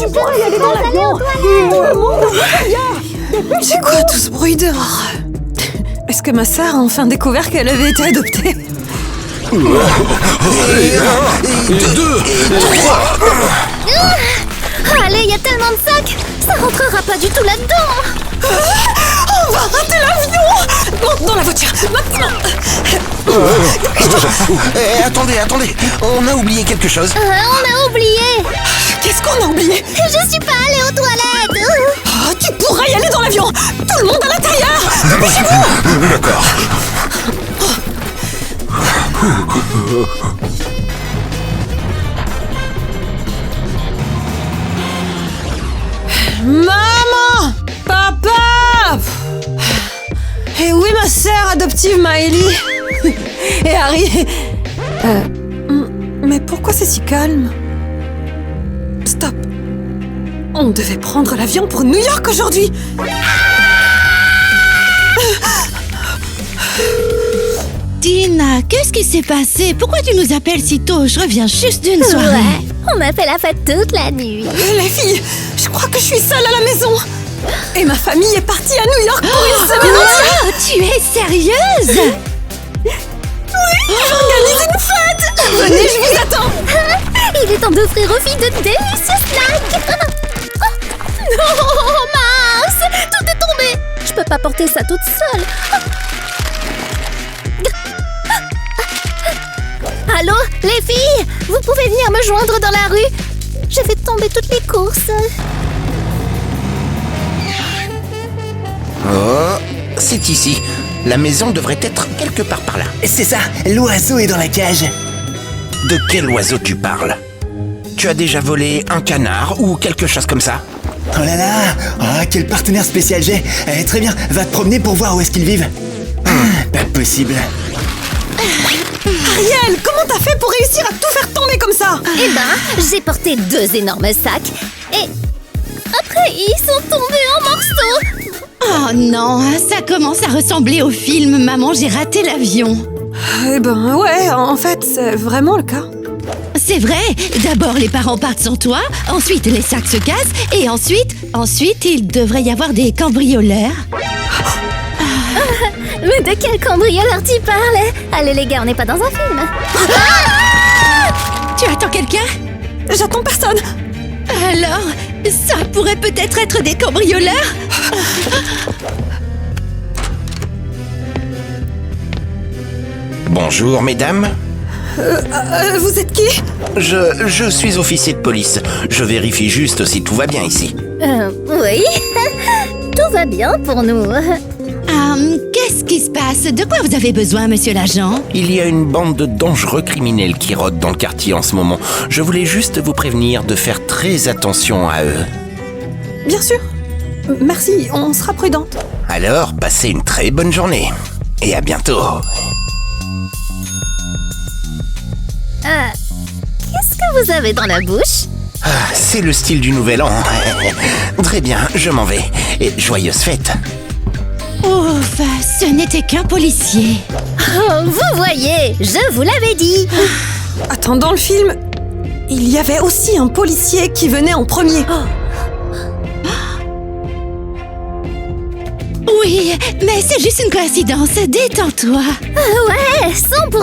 tu pourras y aller dans l'avion. Tout le monde dans l'intérieur. C'est quoi tout ce bruit dehors? Est-ce que ma sœur a enfin découvert qu'elle avait été adoptée? Et 2, 3. Allez, il y a tellement de sacs, ça rentrera pas du tout là-dedans. On va rater l'avion! Monte dans la voiture, maintenant! Attendez, on a oublié quelque chose. On a oublié. Qu'est-ce qu'on a oublié? Je suis pas allée aux toilettes. Oh, tu pourras y aller dans l'avion! Tout le monde à l'intérieur! Dépêchez-vous! D'accord. Maman! Papa! Et oui, ma sœur adoptive Maëlie? Et Harry? Mais pourquoi c'est si calme? Stop! On devait prendre l'avion pour New York aujourd'hui! Tina, qu'est-ce qui s'est passé? Pourquoi tu nous appelles si tôt? Je reviens juste d'une soirée. Ouais, on a fait la fête toute la nuit. Les filles, je crois que je suis seule à la maison! Et ma famille est partie à New York pour une semaine entière! Oh, tu es sérieuse? J'organise une fête! Venez, je vous attends! Il est temps d'offrir aux filles de délicieux snacks. Non, mince, tout est tombé. Je peux pas porter ça toute seule. Allô, les filles, vous pouvez venir me joindre dans la rue? J'ai fait tomber toutes les courses. Oh, c'est ici. La maison devrait être quelque part par là. C'est ça, l'oiseau est dans la cage. De quel oiseau tu parles? Tu as déjà volé un canard ou quelque chose comme ça? Oh là là, oh, quel partenaire spécial j'ai. Très bien, va te promener pour voir où est-ce qu'ils vivent. Pas possible. Ariel, comment t'as fait pour réussir à tout faire tomber comme ça? Eh ben, j'ai porté 2 énormes sacs et après ils sont tombés en morceaux. Oh non, ça commence à ressembler au film « Maman, j'ai raté l'avion ». Eh ben ouais, en fait, c'est vraiment le cas. C'est vrai, d'abord les parents partent sans toi, ensuite les sacs se cassent, et ensuite il devrait y avoir des cambrioleurs. Mais de quel cambrioleur tu parles? Allez les gars, on n'est pas dans un film. Tu attends quelqu'un? J'attends personne. Alors, ça pourrait peut-être être des cambrioleurs? Bonjour, mesdames. Vous êtes qui? Je suis officier de police. Je vérifie juste si tout va bien ici. Oui, tout va bien pour nous. Qu'est-ce qui se passe? De quoi vous avez besoin, monsieur l'agent? Il y a une bande de dangereux criminels qui rôdent dans le quartier en ce moment. Je voulais juste vous prévenir de faire très attention à eux. Bien sûr. Merci, on sera prudente. Alors, passez une très bonne journée. Et à bientôt. Qu'est-ce que vous avez dans la bouche? C'est le style du nouvel an. Très bien, je m'en vais. Et joyeuses fêtes. Ouf, ce n'était qu'un policier. Oh, vous voyez, je vous l'avais dit. Attends, dans le film, il y avait aussi un policier qui venait en premier. Oui, mais c'est juste une coïncidence, détends-toi. Ouais, 100%.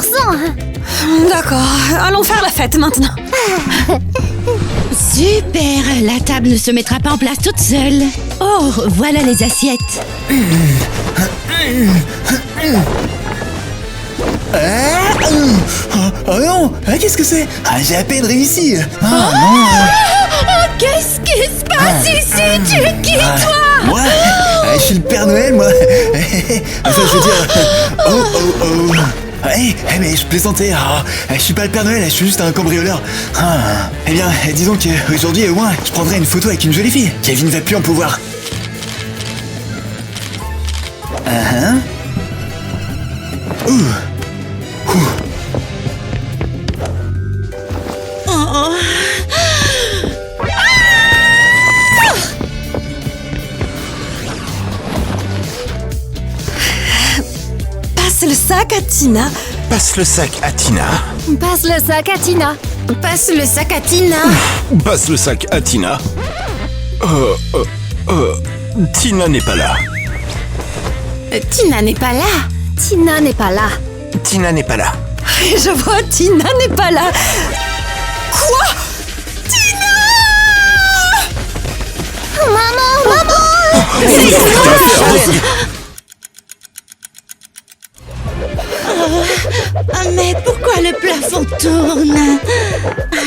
D'accord, allons faire la fête maintenant. Super, la table ne se mettra pas en place toute seule. Oh, voilà les assiettes. Oh non, qu'est-ce que c'est? J'ai à peine réussi. Qu'est-ce qui se passe ici? Tu es qui, toi? Moi, je suis le Père Noël, moi. Enfin, je veux dire... mais je plaisantais. Je suis pas le Père Noël, je suis juste un cambrioleur. Eh bien, disons qu'aujourd'hui, au moins, je prendrai une photo avec une jolie fille. Kevin va plus en pouvoir. Passe le sac à Tina. Passe le sac à Tina. Passe le sac à Tina. Passe le sac à Tina. Passe le sac à Tina. Tina n'est pas là. Tina n'est pas là. Tina n'est pas là. Tina n'est pas là. Et je vois, Tina n'est pas là. Quoi? Mais pourquoi le plafond tourne?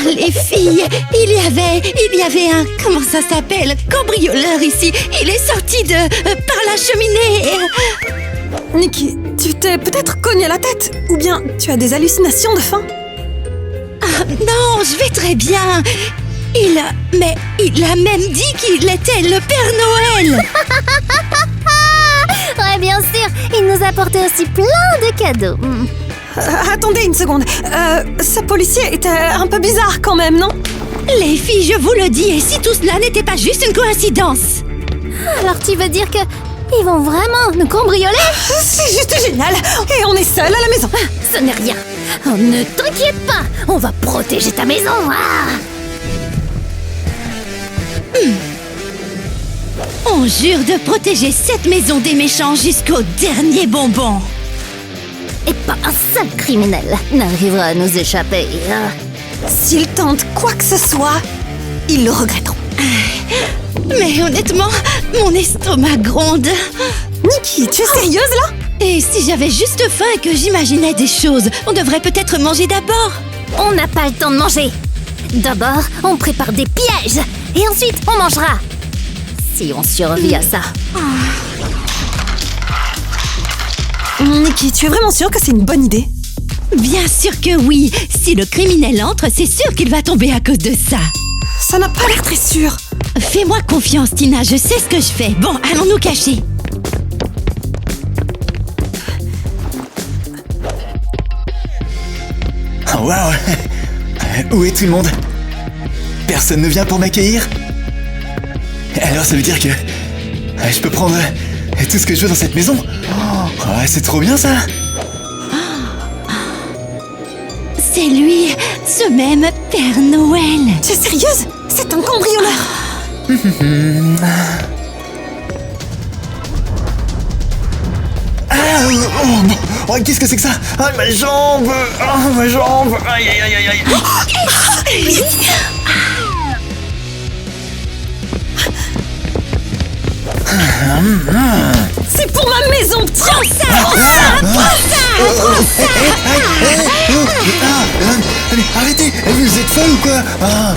Les filles, il y avait un, comment ça s'appelle, cambrioleur ici. Il est sorti par la cheminée. Nikki, tu t'es peut-être cogné la tête. Ou bien tu as des hallucinations de faim. Non, je vais très bien. Il a même dit qu'il était le Père Noël. Ouais, bien sûr, il nous a apporté aussi plein de cadeaux. Attendez une seconde. Ce policier était un peu bizarre quand même, non? Les filles, je vous le dis, et si tout cela n'était pas juste une coïncidence? Alors tu veux dire que ils vont vraiment nous cambrioler? C'est juste génial. Et on est seuls à la maison. Ce n'est rien. Oh, ne t'inquiète pas, on va protéger ta maison. On jure de protéger cette maison des méchants jusqu'au dernier bonbon. Et pas un seul criminel n'arrivera à nous échapper. S'ils tentent quoi que ce soit, ils le regretteront. Mais honnêtement, mon estomac gronde. Nikki, tu es sérieuse là? Et si j'avais juste faim et que j'imaginais des choses, on devrait peut-être manger d'abord. On n'a pas le temps de manger. D'abord, on prépare des pièges. Et ensuite, on mangera. Si on survit à ça. Nikki, tu es vraiment sûre que c'est une bonne idée? Bien sûr que oui. Si le criminel entre, c'est sûr qu'il va tomber à cause de ça. Ça n'a pas l'air très sûr. Fais-moi confiance, Tina, je sais ce que je fais. Bon, allons nous cacher. Oh, waouh. Où est tout le monde? Personne ne vient pour m'accueillir? Alors ça veut dire que je peux prendre tout ce que je veux dans cette maison? Oh, ouais, c'est trop bien ça! C'est lui, ce même Père Noël. Tu es sérieuse? C'est un cambrioleur. Oh, qu'est-ce que c'est que ça? Ah, ma jambe! Ah, ma jambe! Aïe, aïe, aïe, aïe, aïe! C'est pour ma maison. Tiens ça. Allez, arrêtez! Vous êtes folle ou quoi? Ah.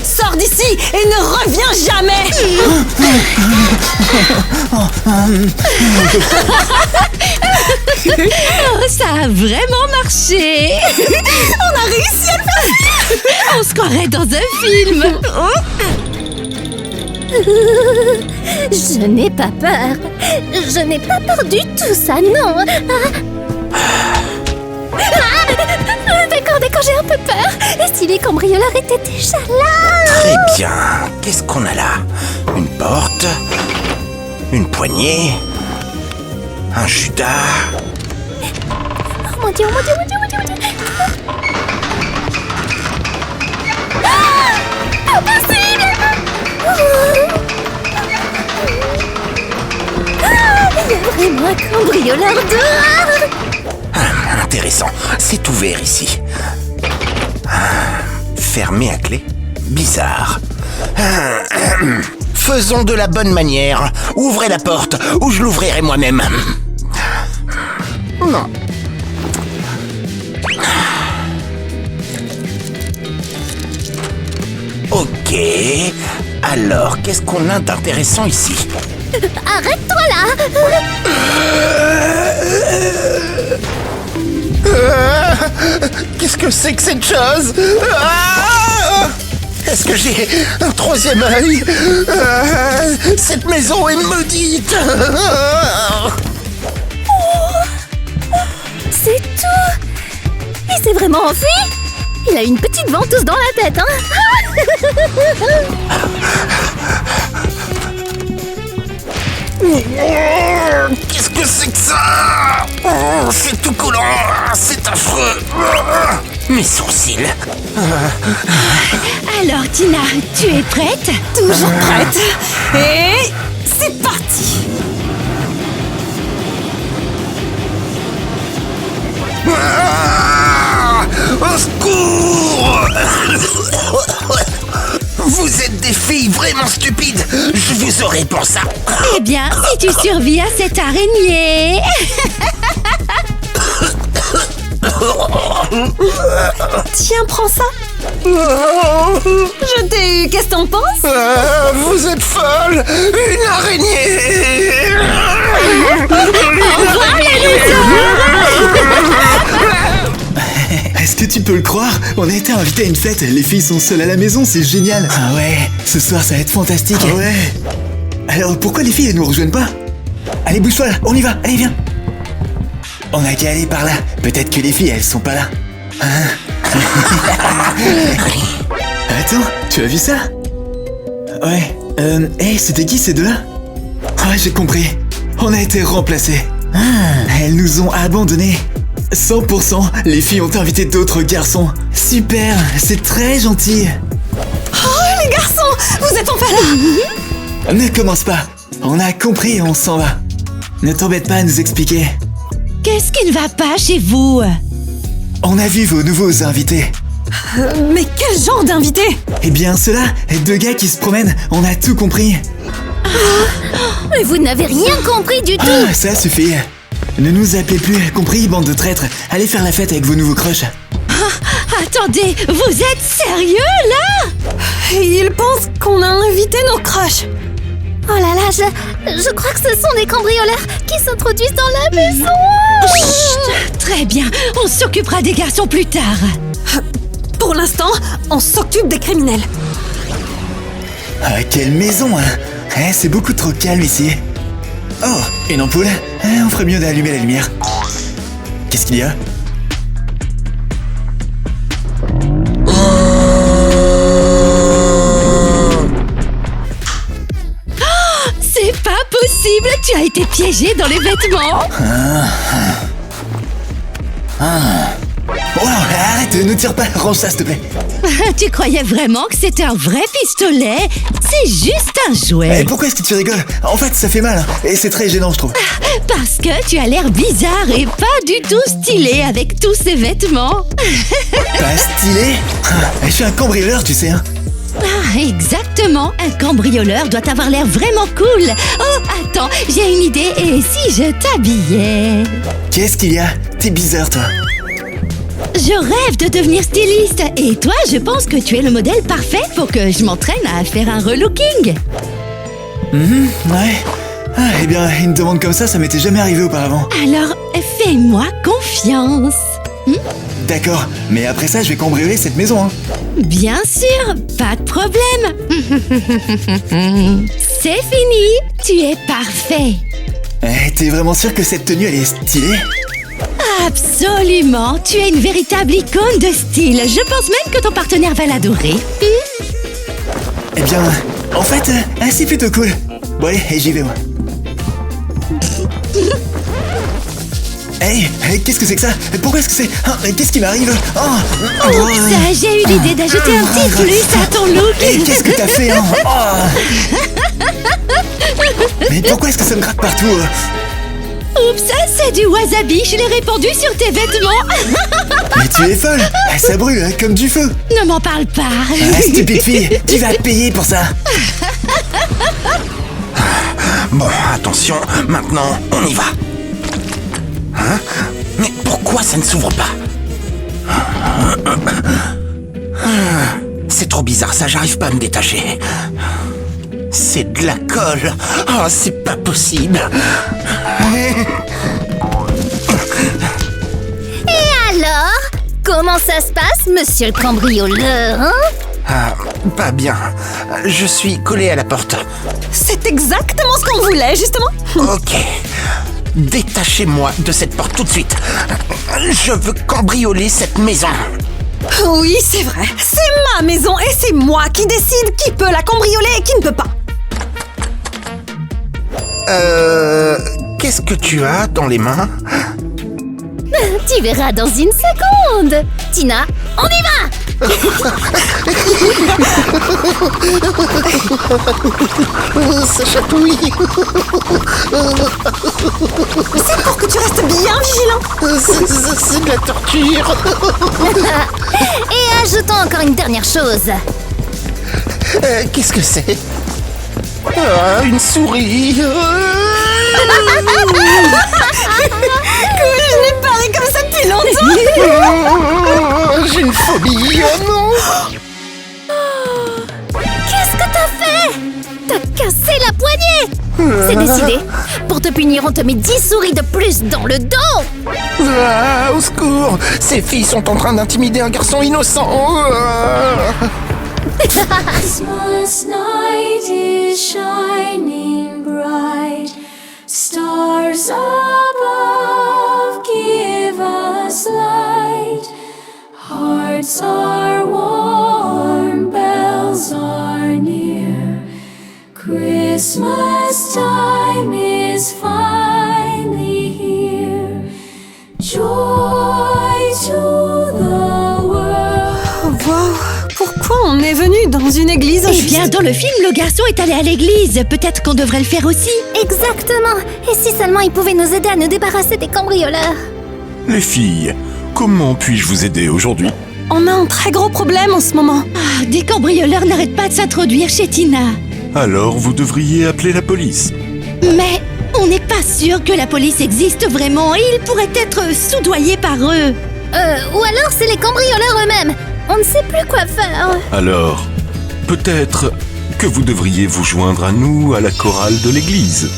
Sors d'ici et ne reviens jamais. Oh, ça a vraiment marché. On a réussi à le faire. On se croirait dans un film. Je n'ai pas peur. Je n'ai pas peur du tout, ça, non. D'accord, j'ai un peu peur. Et si les cambrioleurs étaient déjà là? Très bien. Qu'est-ce qu'on a là? Une porte? Une poignée? Un Judas? Oh mon Dieu, mon Dieu, mon Dieu, mon Dieu, mon Dieu. Impossible. Il y a vraiment un cambrioleur dehors. Intéressant. C'est ouvert ici. Fermé à clé? Bizarre. Faisons de la bonne manière. Ouvrez la porte ou je l'ouvrirai moi-même. Non. Ok. Alors, qu'est-ce qu'on a d'intéressant ici? Arrête-toi là. Qu'est-ce que c'est que cette chose? Est-ce que j'ai un troisième œil? Cette maison est maudite. C'est tout. Il s'est vraiment enfui. Il a une petite ventouse dans la tête, hein. Qu'est-ce que c'est que ça? Oh, c'est tout collant. C'est affreux. Mes sourcils. Alors, Tina, tu es prête? Toujours prête. Et c'est parti. Au secours! Vous êtes des filles vraiment stupides. Je vous aurai pour ça. Eh bien, si tu survis à cette araignée... Tiens, prends ça. Je t'ai eu, qu'est-ce que t'en penses? Vous êtes folle. Une araignée. Est-ce que tu peux le croire? On a été invités à une fête, les filles sont seules à la maison, c'est génial. Ah ouais, ce soir ça va être fantastique. Ah ouais. Alors pourquoi les filles elles nous rejoignent pas? Allez, bouge-toi là, on y va, allez viens. On a qu'à aller par là, peut-être que les filles elles sont pas là. Hein? Attends, tu as vu ça? Ouais, hey, c'était qui ces deux-là? Ah, j'ai compris, on a été remplacés. Elles nous ont abandonnés. 100%, les filles ont invité d'autres garçons. Super, c'est très gentil. Oh, les garçons, vous êtes enfin là. Ne commence pas, on a compris et on s'en va. Ne t'embête pas à nous expliquer. Qu'est-ce qui ne va pas chez vous? On a vu vos nouveaux invités. Mais quel genre d'invité? Eh bien ceux-là, deux gars qui se promènent, on a tout compris. Mais vous n'avez rien compris du tout. Ah, ça suffit. Ne nous appelez plus, compris, bande de traîtres. Allez faire la fête avec vos nouveaux crushs. Attendez, vous êtes sérieux là? Ils pensent qu'on a invité nos crushs. Oh là là, je crois que ce sont des cambrioleurs qui s'introduisent dans la maison. Chut, très bien, on s'occupera des garçons plus tard. Pour l'instant, on s'occupe des criminels. Ah, quelle maison, hein. C'est beaucoup trop calme ici. Oh, une ampoule. On ferait mieux d'allumer la lumière. Qu'est-ce qu'il y a? C'est pas possible, tu as été piégé dans les vêtements. Oh, arrête, ne tire pas, range ça s'il te plaît. Tu croyais vraiment que c'était un vrai pistolet? C'est juste un jouet. Pourquoi est-ce que tu rigoles? En fait, ça fait mal, hein, et c'est très gênant, je trouve. Parce que tu as l'air bizarre et pas du tout stylé avec tous ces vêtements. Pas stylé? Je suis un cambrioleur, tu sais, hein. Ah, exactement. Un cambrioleur doit avoir l'air vraiment cool. Oh, attends, j'ai une idée. Et si je t'habillais? Qu'est-ce qu'il y a? T'es bizarre, toi. Je rêve de devenir styliste. Et toi, je pense que tu es le modèle parfait pour que je m'entraîne à faire un relooking. Ouais. Ah, eh bien, une demande comme ça m'était jamais arrivé auparavant. Alors, fais-moi confiance. D'accord, mais après ça, je vais cambrioler cette maison, hein. Bien sûr, pas de problème. C'est fini, tu es parfait. T'es vraiment sûr que cette tenue, elle est stylée? Absolument, tu es une véritable icône de style. Je pense même que ton partenaire va l'adorer. Eh bien, en fait, c'est plutôt cool. Bon allez, j'y vais, moi. Hey, qu'est-ce que c'est que ça? Pourquoi est-ce que c'est... qu'est-ce qui m'arrive? Oups, j'ai eu l'idée d'ajouter un petit plus à ton look. Et qu'est-ce que t'as fait, hein? Mais pourquoi est-ce que ça me gratte partout? Oups, c'est du wasabi, je l'ai répandu sur tes vêtements. Mais tu es folle. Ça brûle comme du feu. Ne m'en parle pas. Stupide fille, tu vas payer pour ça. Bon, attention, maintenant, on y va. Hein? Mais pourquoi ça ne s'ouvre pas? C'est trop bizarre, ça, j'arrive pas à me détacher. C'est de la colle. Oh, c'est pas possible. Et alors? Comment ça se passe, monsieur le cambrioleur, hein? Ah, pas bien. Je suis collé à la porte. C'est exactement ce qu'on voulait, justement. Ok. Détachez-moi de cette porte tout de suite. Je veux cambrioler cette maison. Oui, c'est vrai. C'est ma maison et c'est moi qui décide qui peut la cambrioler et qui ne peut pas. Qu'est-ce que tu as dans les mains? Tu verras dans une seconde. Tina, on y va! Ça chatouille. C'est pour que tu restes bien vigilant. C'est de la torture. Et ajoutons encore une dernière chose. Qu'est-ce que c'est? Ah, une souris. Je n'ai pas ri comme ça depuis longtemps. J'ai une phobie. Oh non. Qu'est-ce que t'as fait? T'as cassé la poignée! C'est décidé. Pour te punir, on te met 10 souris de plus dans le dos. Ah, au secours. Ces filles sont en train d'intimider un garçon innocent. Christmas night is shining bright. Stars above give us light. Hearts are warm, bells are near. Christmas time is finally here. Joy to the world. Wow, pourquoi on est venu dans une église Eh bien, dans le film, le garçon est allé à l'église. Peut-être qu'on devrait le faire aussi. Exactement. Et si seulement il pouvait nous aider à nous débarrasser des cambrioleurs. Les filles, comment puis-je vous aider aujourd'hui? On a un très gros problème en ce moment. Ah, des cambrioleurs n'arrêtent pas de s'introduire chez Tina. Alors vous devriez appeler la police. Mais on n'est pas sûr que la police existe vraiment et ils pourraient être soudoyés par eux. Ou alors c'est les cambrioleurs eux-mêmes. On ne sait plus quoi faire. Alors, peut-être que vous devriez vous joindre à nous à la chorale de l'église.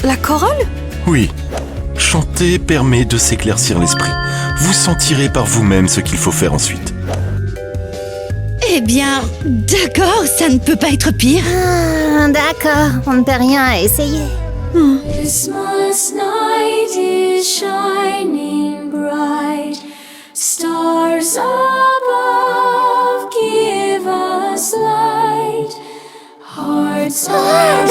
La chorale? Oui, chanter permet de s'éclaircir l'esprit. Vous sentirez par vous-même ce qu'il faut faire ensuite. Eh bien, d'accord, ça ne peut pas être pire. Ah, d'accord, on ne peut rien à essayer. Christmas night is shining bright. Stars above give us light. Hearts are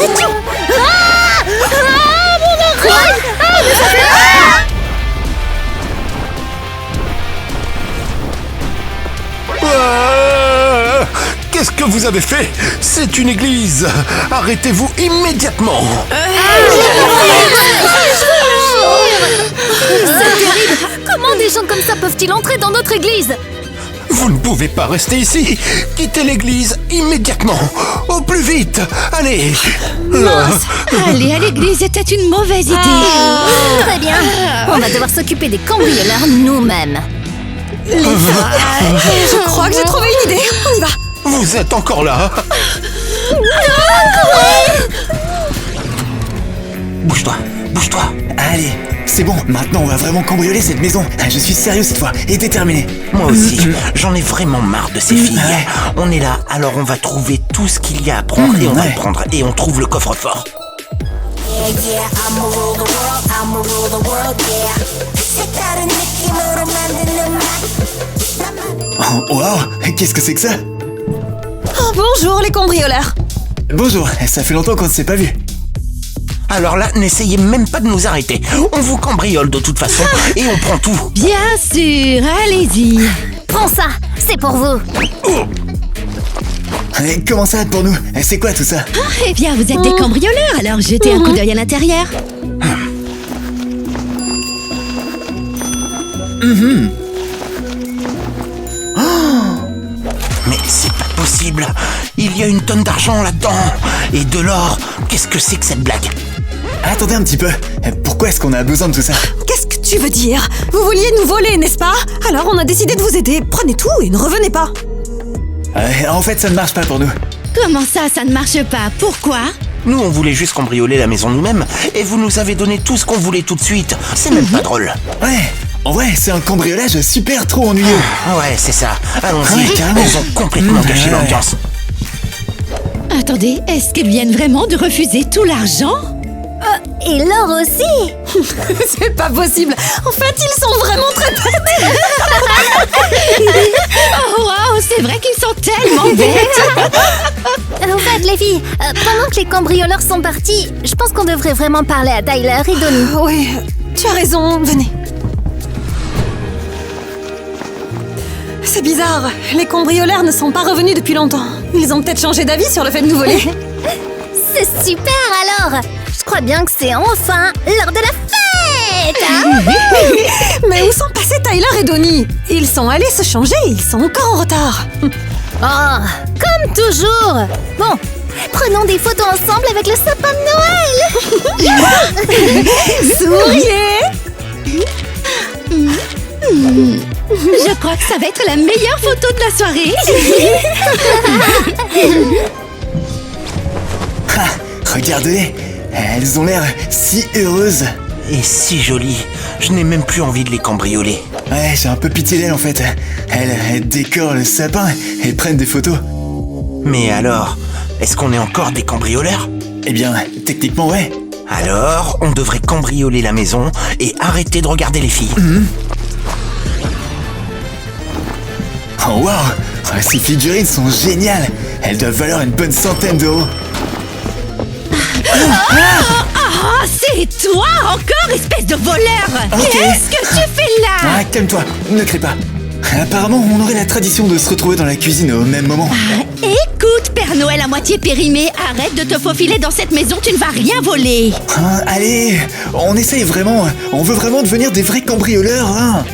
Ah, qu'est-ce que vous avez fait? C'est une église. Arrêtez-vous immédiatement. Comment des gens comme ça peuvent-ils entrer dans notre église? Vous ne pouvez pas rester ici. Quittez l'église immédiatement. Au plus vite. Allez. Aller à l'église était une mauvaise idée. Très bien. On va devoir s'occuper des cambrioleurs nous-mêmes. Je crois que j'ai trouvé une idée. On y va. Vous êtes encore là? Bouge-toi. Bouge-toi. Allez, c'est bon, maintenant on va vraiment cambrioler cette maison. Je suis sérieux cette fois et déterminé. Moi aussi, j'en ai vraiment marre de ces filles. On est là, alors on va trouver tout ce qu'il y a à prendre et on va le prendre. Et on trouve le coffre-fort. Oh, wow, qu'est-ce que c'est que ça? Oh, bonjour les cambrioleurs. Bonjour, ça fait longtemps qu'on ne s'est pas vu. Alors là, n'essayez même pas de nous arrêter. On vous cambriole de toute façon et on prend tout. Bien sûr, allez-y. Prends ça, c'est pour vous. Comment ça pour nous? C'est quoi tout ça? Eh bien, vous êtes des cambrioleurs, alors jetez un coup d'œil à l'intérieur. Mais c'est pas possible. Il y a une tonne d'argent là-dedans. Et de l'or. Qu'est-ce que c'est que cette blague? Attendez un petit peu. Pourquoi est-ce qu'on a besoin de tout ça? Qu'est-ce que tu veux dire? Vous vouliez nous voler, n'est-ce pas? Alors on a décidé de vous aider. Prenez tout et ne revenez pas. En fait, ça ne marche pas pour nous. Comment ça ne marche pas? Pourquoi? Nous, on voulait juste cambrioler la maison nous-mêmes. Et vous nous avez donné tout ce qu'on voulait tout de suite. C'est même pas drôle. Ouais, en vrai, c'est un cambriolage super trop ennuyeux. Ah ouais, c'est ça. Allons-y. Ouais, carrément. Ils ont complètement gâché l'ambiance. Attendez, est-ce qu'elles viennent vraiment de refuser tout l'argent? Et l'or aussi. C'est pas possible. En fait, ils sont vraiment très bêtes. Oh waouh, c'est vrai qu'ils sont tellement bêtes. En fait, les filles, pendant que les cambrioleurs sont partis, je pense qu'on devrait vraiment parler à Tyler et Donnie. Oui, tu as raison. Venez. C'est bizarre. Les cambrioleurs ne sont pas revenus depuis longtemps. Ils ont peut-être changé d'avis sur le fait de nous voler. C'est super alors. Je crois bien que c'est enfin l'heure de la fête, hein? Mais où sont passés Tyler et Donnie? Ils sont allés se changer, ils sont encore en retard. Oh, comme toujours. Bon, prenons des photos ensemble avec le sapin de Noël. Souriez! Je crois que ça va être la meilleure photo de la soirée. Ah, regardez-les. Elles ont l'air si heureuses. Et si jolies. Je n'ai même plus envie de les cambrioler. Ouais, j'ai un peu pitié d'elles en fait. Elles décorent le sapin et prennent des photos. Mais alors, est-ce qu'on est encore des cambrioleurs? Eh bien, techniquement, ouais. Alors, on devrait cambrioler la maison et arrêter de regarder les filles. Oh waouh, ces figurines sont géniales. Elles doivent valoir une bonne centaine d'euros. Oh, c'est toi encore, espèce de voleur. Ok. Qu'est-ce que tu fais là? Ah, calme-toi, ne crie pas. Apparemment, on aurait la tradition de se retrouver dans la cuisine au même moment. Écoute, Père Noël à moitié périmé, arrête de te faufiler dans cette maison, tu ne vas rien voler. Hein, allez, on essaye vraiment. On veut vraiment devenir des vrais cambrioleurs, hein.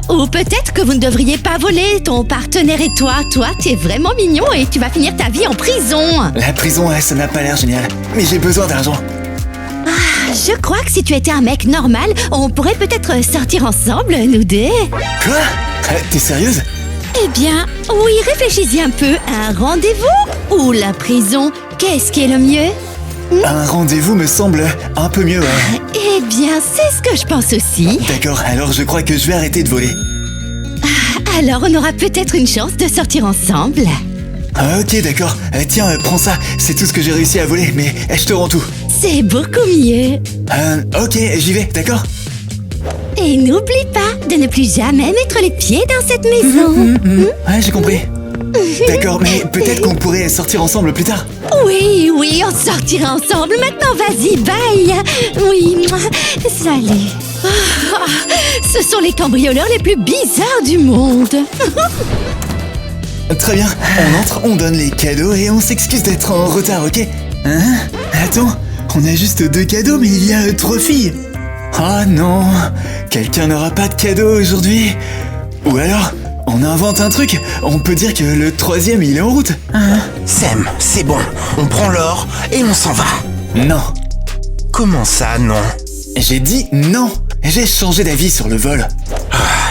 Ou peut-être que vous ne devriez pas voler, ton partenaire et toi. Toi, tu es vraiment mignon et tu vas finir ta vie en prison. La prison, ouais, ça n'a pas l'air génial. Mais j'ai besoin d'argent. Je crois que si tu étais un mec normal, on pourrait peut-être sortir ensemble, nous deux. Quoi? T'es sérieuse? Eh bien, oui, réfléchis-y un peu. Un rendez-vous ou la prison? Qu'est-ce qui est le mieux? Un rendez-vous me semble un peu mieux, ouais. Eh bien, c'est ce que je pense aussi. D'accord, alors je crois que je vais arrêter de voler. Alors, on aura peut-être une chance de sortir ensemble. Ah, ok, d'accord. Tiens, prends ça. C'est tout ce que j'ai réussi à voler, mais je te rends tout. C'est beaucoup mieux. Ok, j'y vais, d'accord? Et n'oublie pas de ne plus jamais mettre les pieds dans cette maison. Ouais, j'ai compris. D'accord, mais peut-être qu'on pourrait sortir ensemble plus tard. Oui, oui, on sortira ensemble. Maintenant, vas-y, bye. Oui, salut. Ce sont les cambrioleurs les plus bizarres du monde. Très bien, on entre, on donne les cadeaux et on s'excuse d'être en retard, ok? Hein? Attends, on a juste 2 cadeaux, mais il y a 3 filles. Oh non, quelqu'un n'aura pas de cadeau aujourd'hui. Ou alors, on invente un truc, on peut dire que le 3e il est en route. Hein? Sam, c'est bon. On prend l'or et on s'en va. Non, Comment ça, non? j'ai dit non. J'ai changé d'avis sur le vol.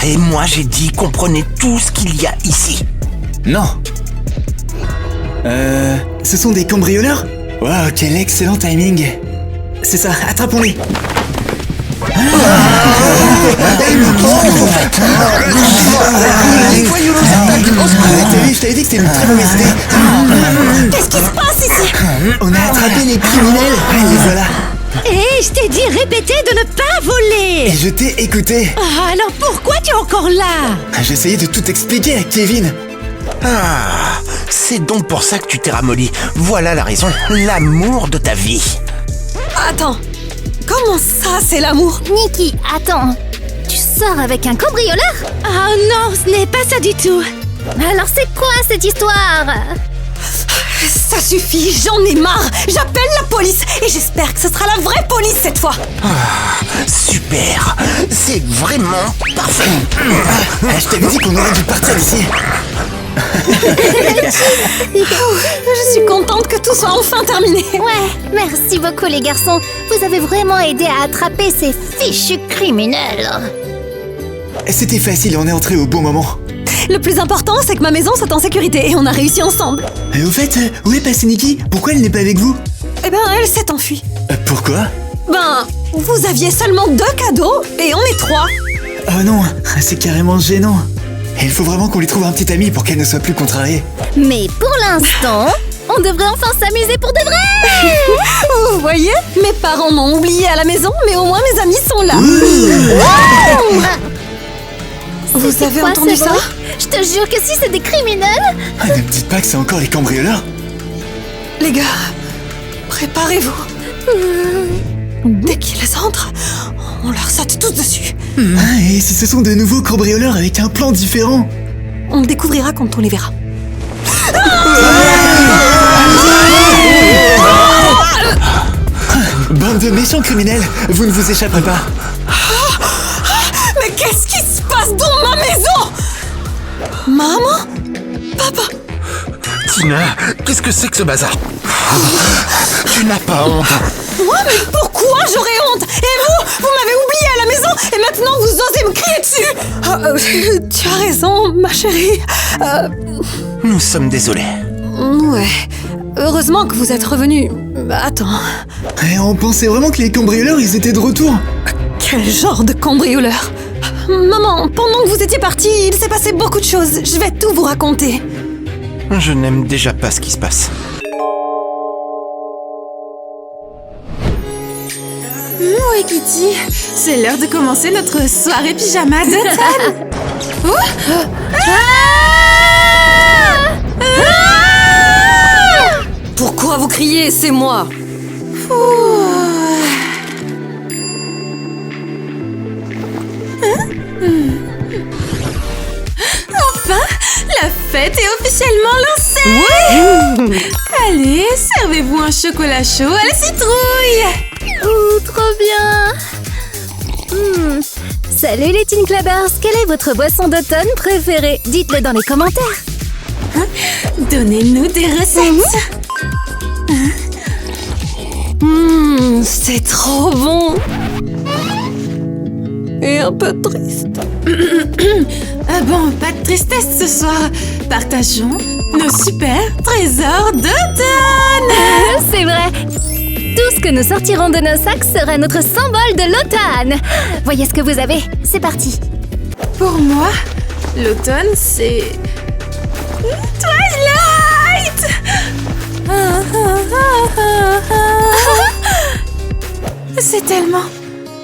Et moi, j'ai dit qu'on prenait tout ce qu'il y a ici. Non. Ce sont des cambrioleurs? Waouh, quel excellent timing. C'est ça, attrapons-les. T'as vu, je t'avais dit que c'était une très mauvaise idée. Qu'est-ce qui se passe ici? On a attrapé les criminels. Les voilà. Hé, je t'ai dit répéter de ne pas voler. Et je t'ai écouté. Alors pourquoi tu es encore là? J'essayais de tout expliquer à Kevin. Ah, c'est donc pour ça que tu t'es ramolli. Voilà la raison, l'amour de ta vie. Attends, comment ça c'est l'amour? Nikki, attends. Tu sors avec un cambrioleur? Oh non, ce n'est pas ça du tout. Alors c'est quoi cette histoire? Ça suffit, j'en ai marre. J'appelle la police et j'espère que ce sera la vraie police cette fois. Super, c'est vraiment parfait. Je t'avais dit qu'on aurait dû partir d'ici. Je suis contente que tout soit enfin terminé. Ouais, merci beaucoup les garçons. Vous avez vraiment aidé à attraper ces fichus criminels. C'était facile, on est entré au bon moment. Le plus important, c'est que ma maison soit en sécurité et on a réussi ensemble. Et au fait, où est passée Nikki? Pourquoi elle n'est pas avec vous? Eh ben, elle s'est enfuie. Pourquoi? Ben, vous aviez seulement 2 cadeaux et on est 3. Oh non, c'est carrément gênant. Il faut vraiment qu'on lui trouve un petit ami pour qu'elle ne soit plus contrariée. Mais pour l'instant, on devrait enfin s'amuser pour de vrai. Vous voyez, mes parents m'ont oublié à la maison, mais au moins mes amis sont là. Vous avez Quoi, entendu ce ça? bruit? Je te jure que si c'est des criminels. Ne me dites pas que c'est encore les cambrioleurs. Les gars, préparez-vous. Dès qu'ils entrent, on leur saute tous dessus. Ah, et si ce sont de nouveaux cambrioleurs avec un plan différent? On le découvrira quand on les verra. Bande de méchants criminels, vous ne vous échapperez pas. Mais qu'est-ce qui se passe dans ma maison? Maman? Papa? Tina, qu'est-ce que c'est que ce bazar? Tu n'as pas honte? Moi, mais pourquoi j'aurais honte? Et vous m'avez oublié à la maison et maintenant vous osez me crier dessus? Tu as raison, ma chérie. Nous sommes désolés. Ouais. Heureusement que vous êtes revenus. Attends. Et on pensait vraiment que les cambrioleurs, ils étaient de retour. Quel genre de cambrioleur? Maman, pendant que vous étiez partis, il s'est passé beaucoup de choses. Je vais tout vous raconter. Je n'aime déjà pas ce qui se passe. Oui, Kitty, c'est l'heure de commencer notre soirée pyjama d'automne. Pourquoi vous criez? C'est moi. Enfin, la fête est officiellement lancée. Oui. Allez, servez-vous un chocolat chaud à la citrouille. Ouh, trop bien. Salut les Teen Clubbers, quelle est votre boisson d'automne préférée? Dites-le dans les commentaires. Donnez-nous des recettes. C'est trop bon. Et un peu triste. Ah bon, pas de tristesse ce soir. Partageons nos super trésors d'automne. C'est vrai. Tout ce que nous sortirons de nos sacs sera notre symbole de l'automne. Voyez ce que vous avez. C'est parti. Pour moi, l'automne, c'est... Twilight.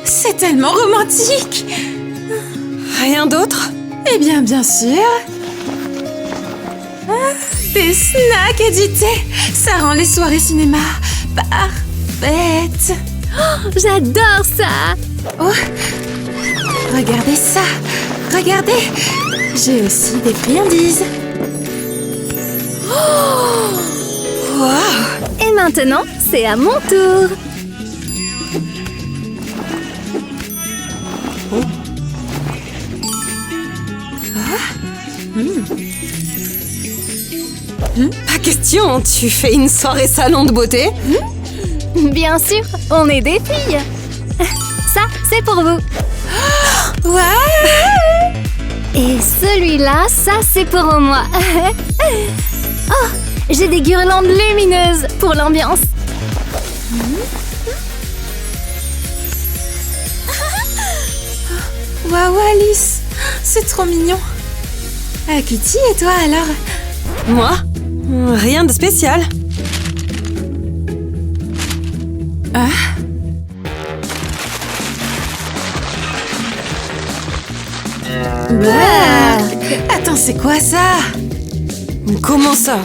C'est tellement romantique. Rien d'autre? Eh bien, bien sûr. Des snacks et du thé, ça rend les soirées cinéma parfaites. J'adore ça. Oh, regardez ça. Regardez, j'ai aussi des friandises. Et maintenant, c'est à mon tour. Pas question, tu fais une soirée salon de beauté? Bien sûr, on est des filles. Ça, c'est pour vous. Ouais. Et celui-là, ça, c'est pour moi. Oh, j'ai des guirlandes lumineuses pour l'ambiance. Waouh, Alice, c'est trop mignon. Ah, Kitty, et toi alors? Moi? Rien de spécial. Ah. Bah. Attends, c'est quoi ça? Comment ça?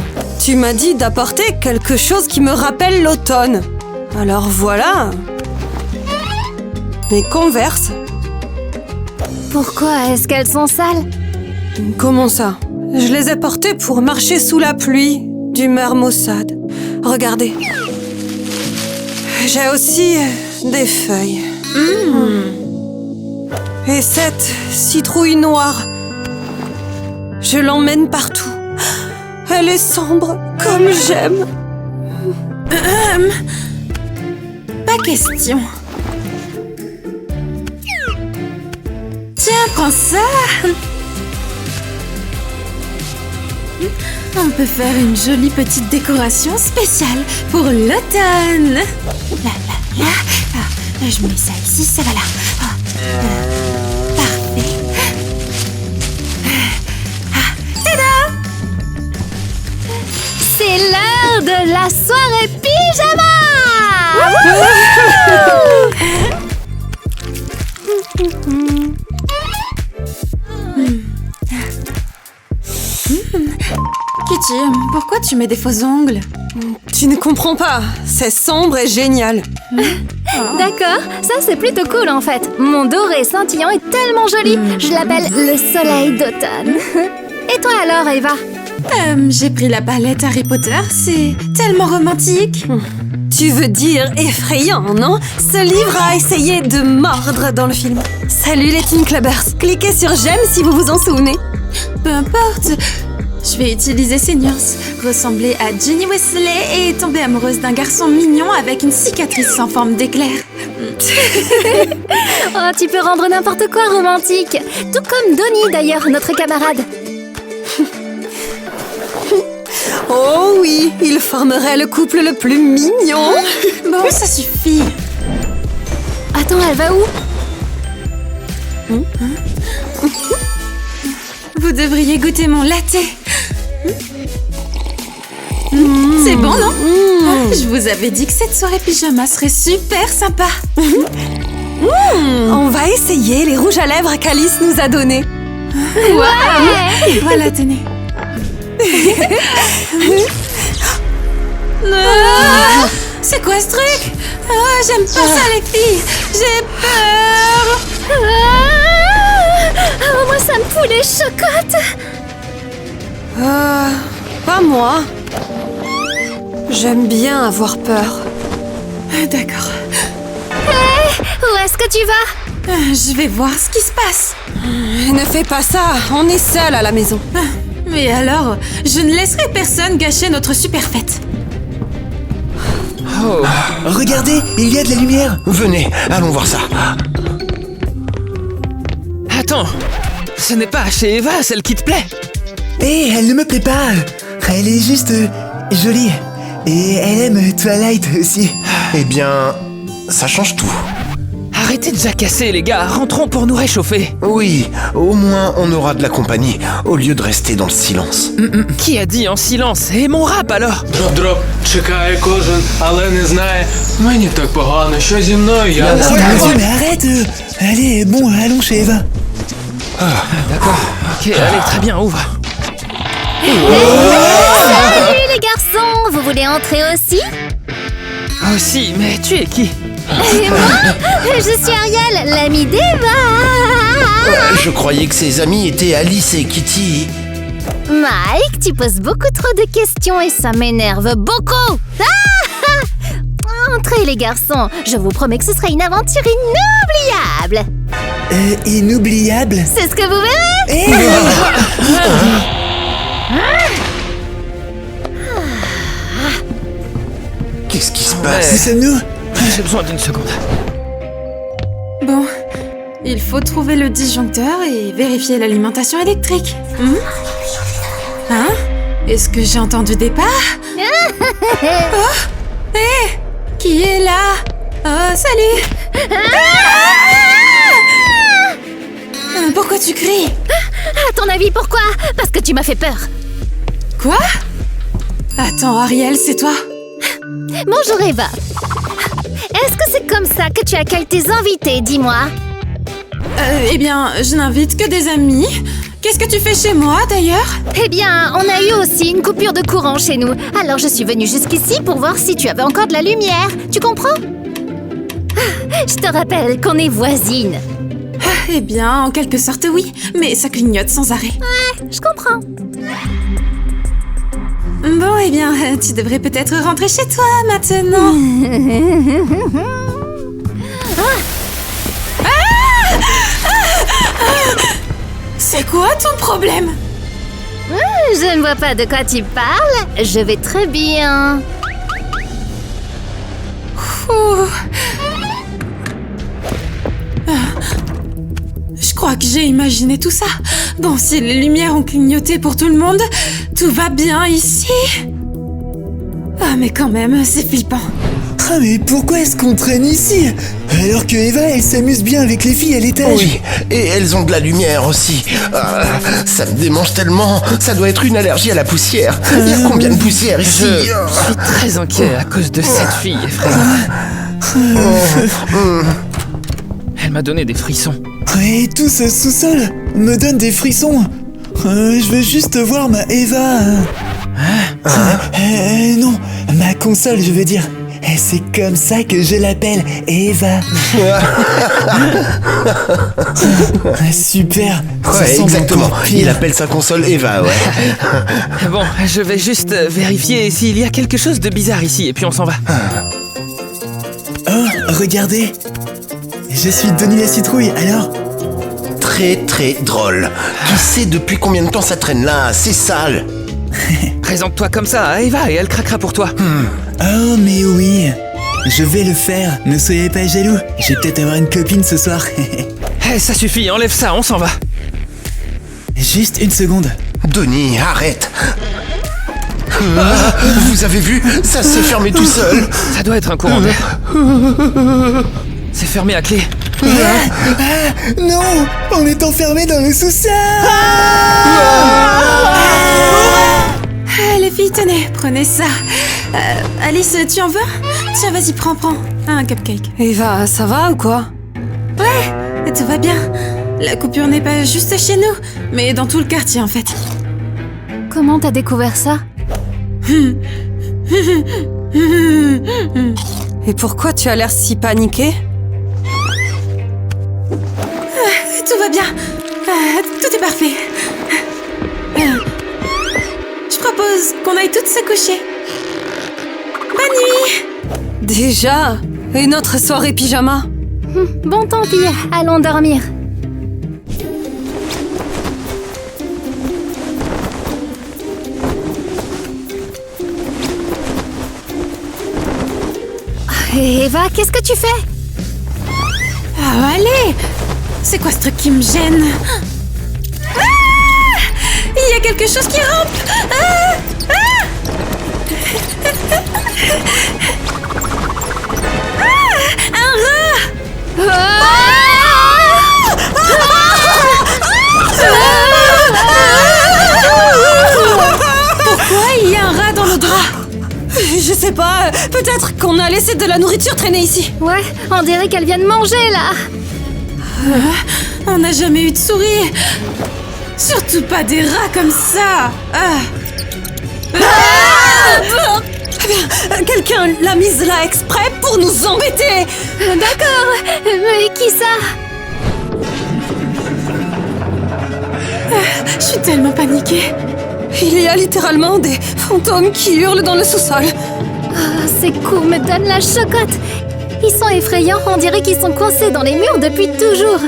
Tu m'as dit d'apporter quelque chose qui me rappelle l'automne. Alors voilà. Mes Converse. Pourquoi est-ce qu'elles sont sales? Comment ça? Je les ai portées pour marcher sous la pluie d'humeur maussade. Regardez. J'ai aussi des feuilles. Et cette citrouille noire. Je l'emmène partout. Elle est sombre comme j'aime. Pas question. Tiens, prends ça. On peut faire une jolie petite décoration spéciale pour l'automne. Là, là, là. Ah, je mets ça ici, ça va là. Ah, parfait. Tada! C'est l'heure de la soirée pyjama! Kitty, pourquoi tu mets des faux ongles? Tu ne comprends pas. C'est sombre et génial. D'accord, ça c'est plutôt cool en fait. Mon doré scintillant est tellement joli. Je l'appelle le soleil d'automne. Et toi alors, Eva? J'ai pris la palette Harry Potter, c'est tellement romantique. Tu veux dire effrayant, non? Ce livre a essayé de mordre dans le film. Salut les Teen Clubbers. Cliquez sur j'aime si vous vous en souvenez. Peu importe. Je vais utiliser Seniors, ressembler à Ginny Weasley et tomber amoureuse d'un garçon mignon avec une cicatrice en forme d'éclair. Oh, tu peux rendre n'importe quoi romantique. Tout comme Donnie d'ailleurs, notre camarade. Oh oui, il formerait le couple le plus mignon. Bon, ça suffit. Attends, elle va où? Vous devriez goûter mon latte. C'est bon, non? Je vous avais dit que cette soirée pyjama serait super sympa. On va essayer les rouges à lèvres qu'Alice nous a donnés. Ouais. Voilà, tenez. C'est quoi ce truc? J'aime pas ça les filles. J'ai peur. Oh, moi ça me fout les chocottes. Pas moi. J'aime bien avoir peur. D'accord. Où est-ce que tu vas? Je vais voir ce qui se passe. Ne fais pas ça, on est seuls à la maison. Mais alors, je ne laisserai personne gâcher notre super fête. Oh, regardez, il y a de la lumière. Venez, allons voir ça. Attends, ce n'est pas chez Eva celle qui te plaît. Eh, elle ne me plaît pas. Elle est juste jolie. Et elle aime Twilight aussi. Eh bien, ça change tout. Arrêtez de jacasser les gars, rentrons pour nous réchauffer. Oui, au moins on aura de la compagnie, au lieu de rester dans le silence. Qui a dit en silence? Et mon rap alors? Дроп чекає кожен, але не знає. Мені так погано, що зі мною я не знаю. Vas-y, mais arrête. Allez, bon, allons chez Eva. D'accord, ok, allez, très bien, ouvre. Salut les garçons, vous voulez entrer aussi? Oh si, mais tu es qui? Et moi? Je suis Ariel, l'amie d'Eva. Je croyais que ses amis étaient Alice et Kitty. Mike, tu poses beaucoup trop de questions et ça m'énerve beaucoup. Entrez les garçons, je vous promets que ce sera une aventure inoubliable. Inoubliable. C'est ce que vous verrez. Eh, Qu'est-ce qui se où passe? sommes-nous? J'ai besoin d'une seconde. Bon, il faut trouver le disjoncteur et vérifier l'alimentation électrique. Hein? Est-ce que j'ai entendu des pas? Oh! Hé! Qui est là? Oh, salut! Pourquoi tu cries? À ton avis, pourquoi? Parce que tu m'as fait peur. Quoi? Attends, Ariel, c'est toi? Bonjour Eva. Est-ce que c'est comme ça que tu accueilles tes invités, dis-moi? Eh bien, je n'invite que des amis. Qu'est-ce que tu fais chez moi, d'ailleurs? Eh bien, on a eu aussi une coupure de courant chez nous. Alors je suis venue jusqu'ici pour voir si tu avais encore de la lumière. Tu comprends? Je te rappelle qu'on est voisines. Eh bien, en quelque sorte, oui. Mais ça clignote sans arrêt. Ouais, je comprends. Bon, eh bien, tu devrais peut-être rentrer chez toi, maintenant. C'est quoi ton problème? Je ne vois pas de quoi tu parles. Je vais très bien. Ouh. Je crois que j'ai imaginé tout ça. Bon, si les lumières ont clignoté pour tout le monde, tout va bien ici. Ah, mais quand même, c'est flippant. Ah, mais pourquoi est-ce qu'on traîne ici? Alors que Eva, elle s'amuse bien avec les filles à l'étage. Oui, et elles ont de la lumière aussi. Ah, ça me démange tellement. Ça doit être une allergie à la poussière. Il y a combien de poussière ici? Je suis très inquiet à cause de cette fille, frère. Elle m'a donné des frissons. Et tout ce sous-sol me donne des frissons. Je veux juste voir ma Eva. Non, console, je veux dire. Et c'est comme ça que je l'appelle, Eva. Super. Ça Ouais, semble exactement. encore pire. Il appelle sa console Eva, ouais. Bon, je vais juste vérifier s'il y a quelque chose de bizarre ici, et puis on s'en va. Oh, regardez. Je suis Denis la citrouille, alors? Très très drôle. Tu sais depuis combien de temps ça traîne là? C'est sale. Présente-toi comme ça à Eva et elle craquera pour toi. Oh, mais oui. Je vais le faire. Ne soyez pas jaloux. Je vais peut-être avoir une copine ce soir. Eh, ça suffit, enlève ça, on s'en va. Juste une seconde. Denis, arrête. Vous avez vu? Ça s'est fermé tout seul. Ça doit être un courant d'air. C'est fermé à clé. Non, on est enfermés dans le sous-sol. Les filles, tenez, prenez ça. Alice, tu en veux? Tiens, vas-y, prends. Un cupcake. Eva, ça va ou quoi? Ouais, tout va bien. La coupure n'est pas juste chez nous, mais dans tout le quartier en fait. Comment t'as découvert ça? Et pourquoi tu as l'air si paniquée? Tout va bien. Tout est parfait. Je propose qu'on aille toutes se coucher. Bonne nuit. Déjà? Et notre soirée pyjama? Bon, tant pis, allons dormir. Eva, qu'est-ce que tu fais? Ah, allez. C'est quoi ce truc qui me gêne? Il y a quelque chose qui rampe. Un rat. Pourquoi il y a un rat dans le drap? Je sais pas, peut-être qu'on a laissé de la nourriture traîner ici. Ouais, on dirait qu'elle vient de manger, là. On n'a jamais eu de souris. Surtout pas des rats comme ça. Quelqu'un l'a mise là exprès pour nous embêter. D'accord, mais qui ça? Je suis tellement paniquée. Il y a littéralement des fantômes qui hurlent dans le sous-sol. Ah, ces coups me donnent la chocotte. Ils sont effrayants, on dirait qu'ils sont coincés dans les murs depuis toujours.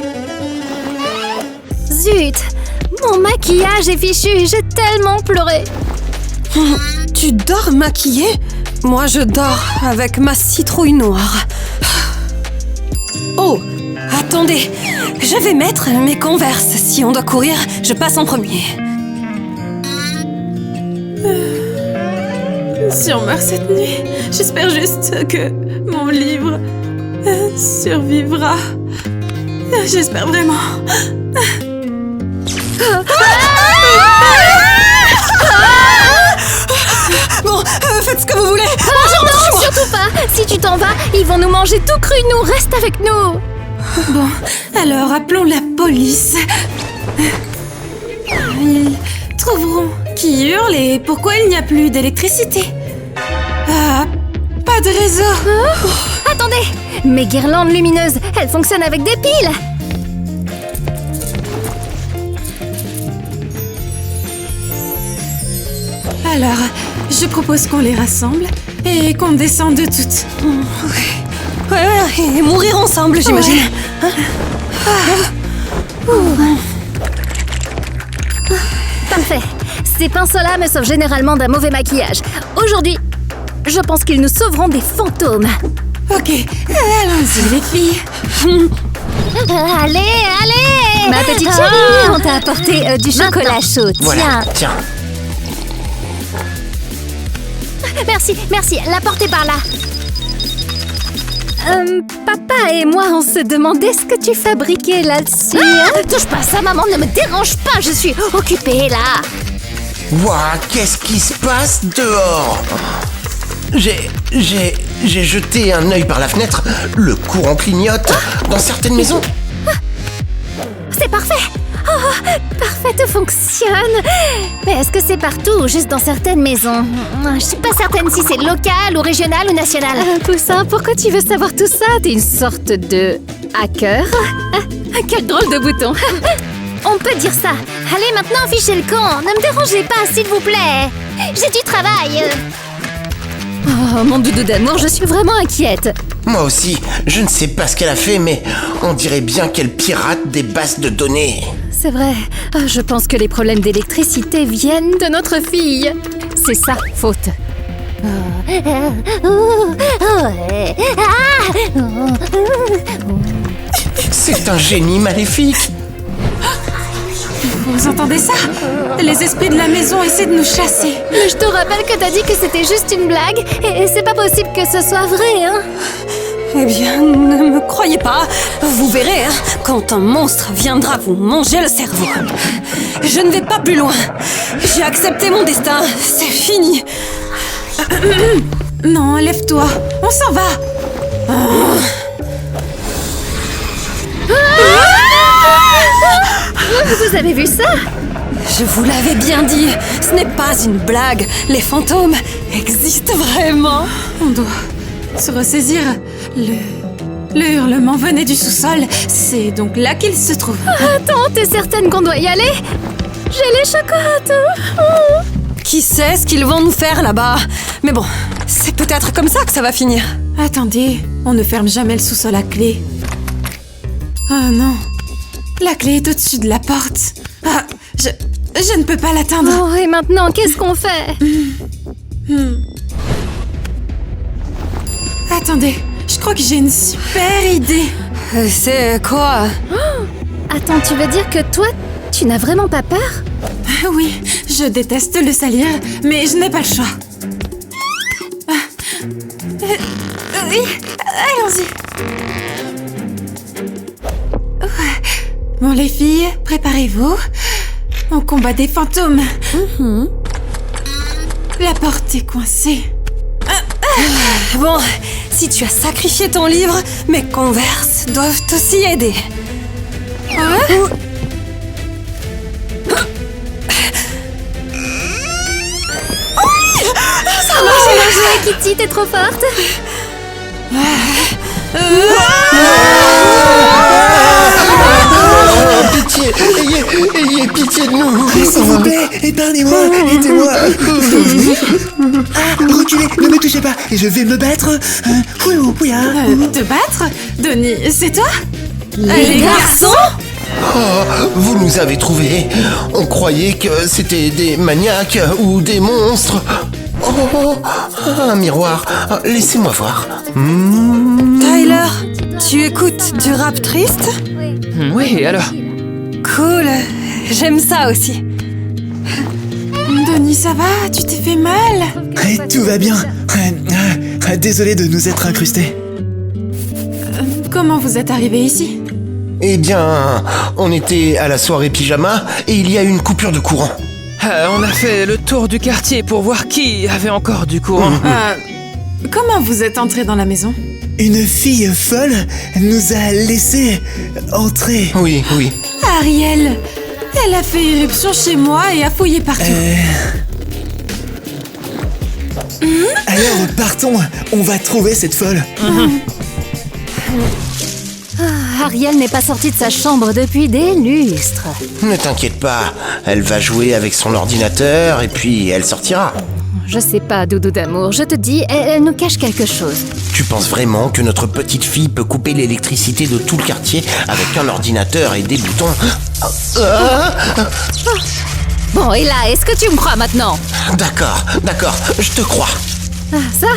Zut, mon maquillage est fichu, j'ai tellement pleuré. Tu dors maquillée? Moi, je dors avec ma citrouille noire. Oh, attendez. Je vais mettre mes Converse. Si on doit courir, je passe en premier. Si on meurt cette nuit, j'espère juste que mon livre survivra. J'espère vraiment. Bon, faites ce que vous voulez. Non, surtout pas. Si tu t'en vas, ils vont nous manger tout cru. Nous, reste avec nous. Bon, alors appelons la police. Ils trouveront qui hurle et pourquoi il n'y a plus d'électricité. Ah, pas de réseau. Attendez, mes guirlandes lumineuses, elles fonctionnent avec des piles. Alors, je propose qu'on les rassemble et qu'on descende toutes. Ouais, et mourir ensemble, j'imagine. Parfait. Ces pinceaux-là me sauvent généralement d'un mauvais maquillage. Aujourd'hui, je pense qu'ils nous sauveront des fantômes. Ok, allons-y les filles. Allez. Ma petite chérie, on t'a apporté du chocolat chaud. Voilà, tiens. Merci, la portez par là. Papa et moi, on se demandait ce que tu fabriquais là-dessus. Touche pas à ça, maman, ne me dérange pas, je suis occupée là. Ouah, qu'est-ce qui se passe dehors? J'ai jeté un œil par la fenêtre. Le courant clignote dans certaines maisons. C'est parfait. Oh, Parfait, tout fonctionne. Mais est-ce que c'est partout ou juste dans certaines maisons? Je suis pas certaine si c'est local ou régional ou national. Poussin, pourquoi tu veux savoir tout ça? T'es une sorte de hacker? Quel drôle de bouton. On peut dire ça. Allez, maintenant, fichez le camp. Ne me dérangez pas, s'il vous plaît. J'ai du travail. Oh, mon doudou d'amour, je suis vraiment inquiète. Moi aussi, je ne sais pas ce qu'elle a fait, mais on dirait bien qu'elle pirate des bases de données. C'est vrai. Je pense que les problèmes d'électricité viennent de notre fille. C'est sa faute. C'est un génie maléfique. Vous entendez ça? Les esprits de la maison essaient de nous chasser. Mais je te rappelle que t'as dit que c'était juste une blague. Et c'est pas possible que ce soit vrai, hein? Eh bien, ne me croyez pas. Vous verrez, hein, quand un monstre viendra vous manger le cerveau. Je ne vais pas plus loin. J'ai accepté mon destin. C'est fini. Non, lève-toi. On s'en va. Vous avez vu ça? Je vous l'avais bien dit. Ce n'est pas une blague. Les fantômes existent vraiment. On doit se ressaisir. Le hurlement venait du sous-sol. C'est donc là qu'il se trouve. Attends, t'es certaine qu'on doit y aller? J'ai les chocolats. Qui sait ce qu'ils vont nous faire là-bas? Mais bon, c'est peut-être comme ça que ça va finir. Attendez, on ne ferme jamais le sous-sol à clé. Ah non. La clé est au-dessus de la porte. Ah, je ne peux pas l'atteindre. Oh, et maintenant, qu'est-ce qu'on fait? Attendez, je crois que j'ai une super idée. C'est quoi? Attends, tu veux dire que toi, tu n'as vraiment pas peur? Oui, je déteste le salir, mais je n'ai pas le choix. Oui, allons-y. Bon, les filles, préparez-vous. On combat des fantômes. La porte est coincée. Bon, si tu as sacrifié ton livre, mes converses doivent aussi aider. Ça marche, bien joué, Kitty, t'es trop forte. Pitié, ayez pitié de nous. S'il vous plaît, épargnez-moi, aidez-moi. Reculez, ne me touchez pas, et je vais me battre. Te battre? Denis, c'est toi? Les garçons? Oh, vous nous avez trouvés. On croyait que c'était des maniaques ou des monstres. Oh, un miroir. Laissez-moi voir. Tyler, tu écoutes du rap triste? Oui, alors? Cool, j'aime ça aussi. Denis, ça va? Tu t'es fait mal? Tout va bien. Désolé de nous être incrustés. Comment vous êtes arrivé ici? Eh bien, on était à la soirée pyjama et il y a eu une coupure de courant. On a fait le tour du quartier pour voir qui avait encore du courant. Comment vous êtes entré dans la maison? Une fille folle nous a laissé entrer. Oui. Ariel! Elle a fait irruption chez moi et a fouillé partout. Alors partons, on va trouver cette folle. Ariel n'est pas sortie de sa chambre depuis des lustres. Ne t'inquiète pas, elle va jouer avec son ordinateur et puis elle sortira. Je sais pas, doudou d'amour, je te dis, elle nous cache quelque chose. Tu penses vraiment que notre petite fille peut couper l'électricité de tout le quartier avec un ordinateur et des boutons? Bon, et là, est-ce que tu me crois maintenant? D'accord, je te crois. Ça,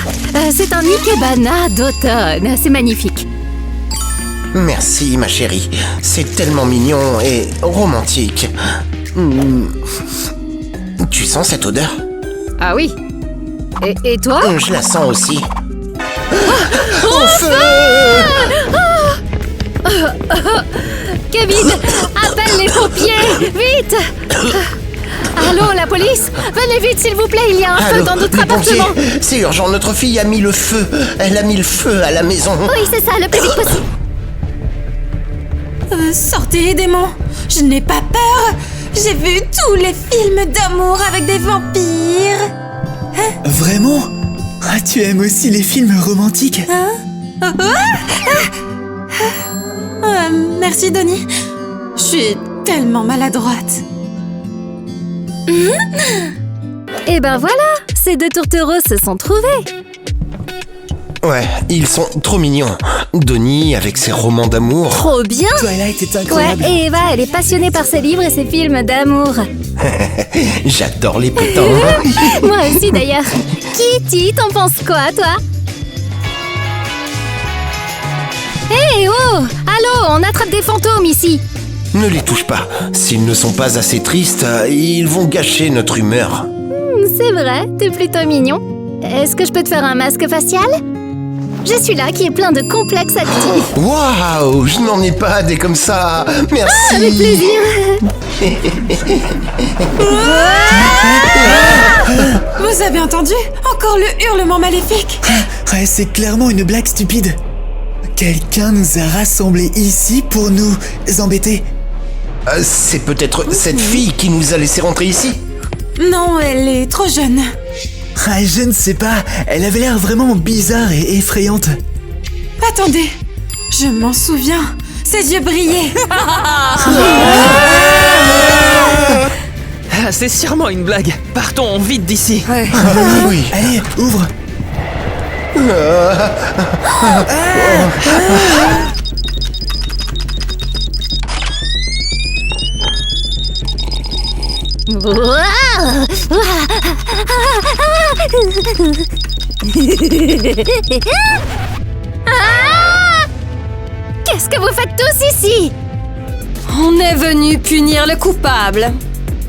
c'est un ikebana d'automne, c'est magnifique. Merci ma chérie, c'est tellement mignon et romantique. Tu sens cette odeur? Ah oui. Et toi? Je la sens aussi. Kevin, appelle les pompiers, vite! Allô, la police? Venez vite, s'il vous plaît, il y a un feu dans notre les pompiers, appartement. c'est urgent, notre fille a mis le feu. Elle a mis le feu à la maison. Oui, c'est ça, le plus vite possible. Sortez, démons! Je n'ai pas peur, peur! J'ai vu tous les films d'amour avec des vampires! Vraiment? Ah, tu aimes aussi les films romantiques? Merci, Donnie. Je suis tellement maladroite. Et ben voilà, ces deux tourtereaux se sont trouvés. Ouais, ils sont trop mignons. Donnie avec ses romans d'amour. Trop bien. Twilight est Ouais, incroyable. et Eva, elle est passionnée par ses livres et ses films d'amour. J'adore les pétants. Moi aussi d'ailleurs. Kitty, t'en penses quoi, toi? Hé, oh! Allô, on attrape des fantômes ici. Ne les touche pas. S'ils ne sont pas assez tristes, ils vont gâcher notre humeur. C'est vrai, t'es plutôt mignon. Est-ce que je peux te faire un masque facial? J'ai celui-là qui est plein de complexes actifs. Waouh, je n'en ai pas des comme ça. Merci. Avec plaisir. Vous avez entendu? Encore le hurlement maléfique! Ouais, c'est clairement une blague stupide. Quelqu'un nous a rassemblés ici pour nous embêter. C'est peut-être cette fille qui nous a laissé rentrer ici. Non, elle est trop jeune. Ah, je ne sais pas, elle avait l'air vraiment bizarre et effrayante. Attendez, je m'en souviens. Ses yeux brillaient. Ah, c'est sûrement une blague. Partons vite d'ici. Ouais. Oui. Allez, ouvre. Qu'est-ce que vous faites tous ici? On est venu punir le coupable.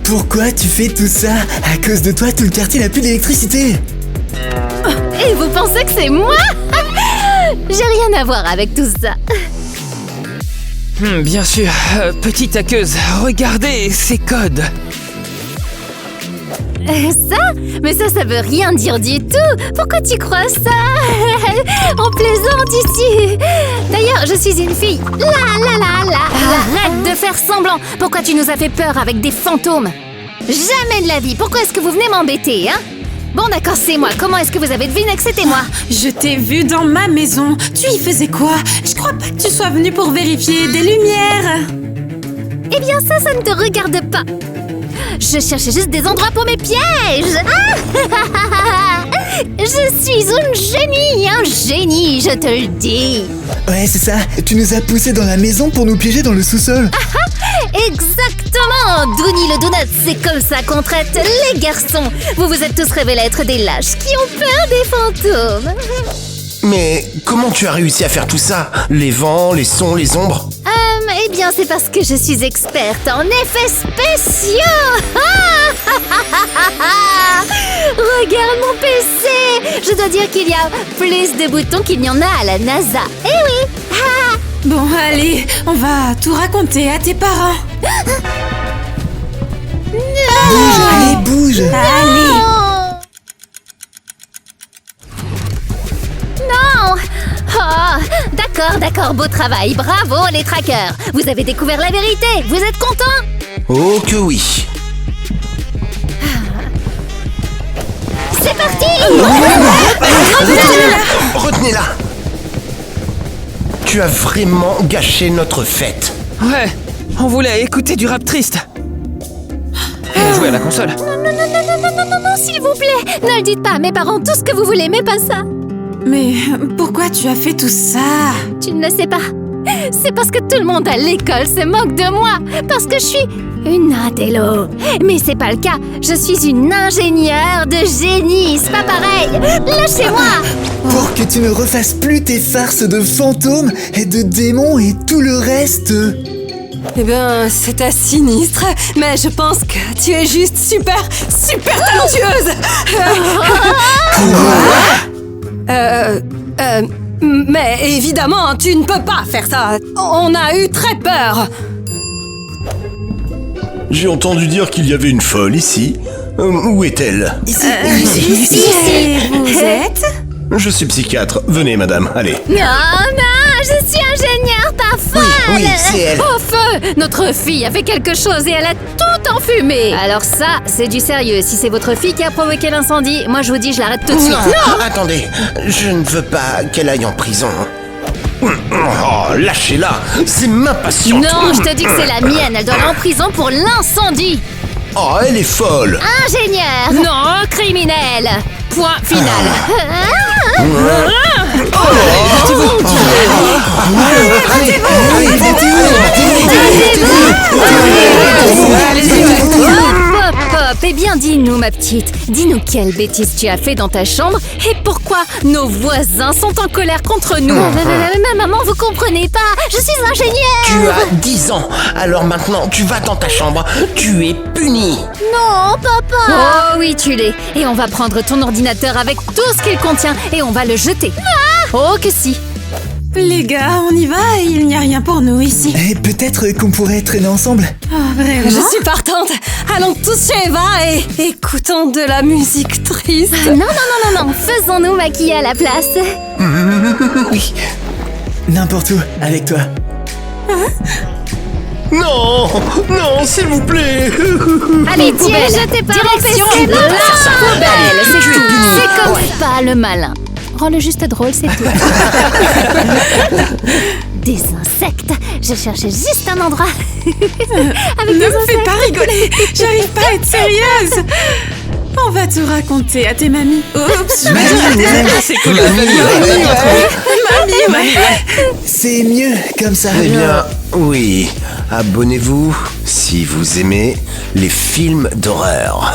Pourquoi tu fais tout ça? À cause de toi, tout le quartier n'a plus d'électricité. Et vous pensez que c'est moi? J'ai rien à voir avec tout ça. Bien sûr, petite aqueuse, regardez ces codes. Ça? Mais ça veut rien dire du tout. Pourquoi tu crois ça? On plaisante ici. D'ailleurs, je suis une fille. Arrête de faire semblant. Pourquoi tu nous as fait peur avec des fantômes? Jamais de la vie. Pourquoi est-ce que vous venez m'embêter, hein? Bon, d'accord, c'est moi. Comment est-ce que vous avez deviné que c'était moi? Je t'ai vu dans ma maison. Tu y faisais quoi? Je crois pas que tu sois venu pour vérifier des lumières. Eh bien, ça ne te regarde pas. Je cherchais juste des endroits pour mes pièges. Je suis un génie, je te le dis. Ouais, c'est ça. Tu nous as poussés dans la maison pour nous piéger dans le sous-sol. Exactement, Dooney le Donut, c'est comme ça qu'on traite les garçons. Vous vous êtes tous révélés être des lâches qui ont peur des fantômes. Mais comment tu as réussi à faire tout ça? Les vents, les sons, les ombres? Eh bien, c'est parce que je suis experte en effets spéciaux. Regarde mon PC. Je dois dire qu'il y a plus de boutons qu'il n'y en a à la NASA. Eh oui. Bon, allez, on va tout raconter à tes parents. Bouge, allez, bouge. Allez. Non. Oh, d'accord, beau travail. Bravo les trackers. Vous avez découvert la vérité. Vous êtes contents? Oh que oui. C'est parti. Retenez-la. Tu as vraiment gâché notre fête. Ouais, on voulait écouter du rap triste. Et jouer à la console. Non, s'il vous plaît. Ne le dites pas à mes parents tout ce que vous voulez, mais pas ça. Mais pourquoi tu as fait tout ça? Tu ne le sais pas. C'est parce que tout le monde à l'école se moque de moi. Parce que je suis une intello. Mais c'est pas le cas. Je suis une ingénieure de génie. C'est pas pareil. Lâchez-moi. Pour que tu ne refasses plus tes farces de fantômes et de démons et tout le reste. Eh bien, c'était sinistre, mais je pense que tu es juste super talentueuse. Mais évidemment, tu ne peux pas faire ça. On a eu très peur. J'ai entendu dire qu'il y avait une folle ici. Où est-elle? Ici. Et vous êtes? Je suis psychiatre. Venez, madame, allez. Non, je suis ingénieure, pardon. rafale! Oui, c'est elle. Au feu! Notre fille a fait quelque chose et elle a tout enfumé! Alors ça, c'est du sérieux. Si c'est votre fille qui a provoqué l'incendie, moi je vous dis, je l'arrête tout de suite. Non, attendez, je ne veux pas qu'elle aille en prison. Oh, lâchez-la, c'est ma passion. Non, je te dis que c'est la mienne. Elle doit aller en prison pour l'incendie. Oh, elle est folle. Ingénieur! Non, criminel! Point final. Hop, hop. Eh bien, dis-nous, ma petite, dis-nous quelle bêtise tu as fait dans ta chambre et pourquoi nos voisins sont en colère contre nous. Mais maman, vous comprenez pas. Je suis ingénieure. Tu as 10 ans, alors maintenant tu vas dans ta chambre, tu es puni. Non, papa. Oh oui, tu l'es. Et on va prendre ton ordinateur avec tout ce qu'il contient et on va le jeter. Oh que si. Les gars, on y va, il n'y a rien pour nous ici. Et peut-être qu'on pourrait traîner ensemble. Oh, vraiment? Je suis partante. Allons tous chez Eva et écoutons de la musique triste. Non. Faisons-nous maquiller à la place. Oui. N'importe où, avec toi. Non, non, s'il vous plaît. Allez, tiens, jetez par direction de la poubelle. C'est tout. C'est comme ça, le malin. Rends-le juste drôle, c'est tout. Des insectes. Je cherchais juste un endroit. Avec Ne des me fais pas rigoler, j'arrive pas à être sérieuse. On va tout raconter à tes mamies. Oups, je vais dire à tes amis. C'est cool. Mamie, ouais. C'est mieux comme ça. Eh bien, oui. Abonnez-vous si vous aimez les films d'horreur.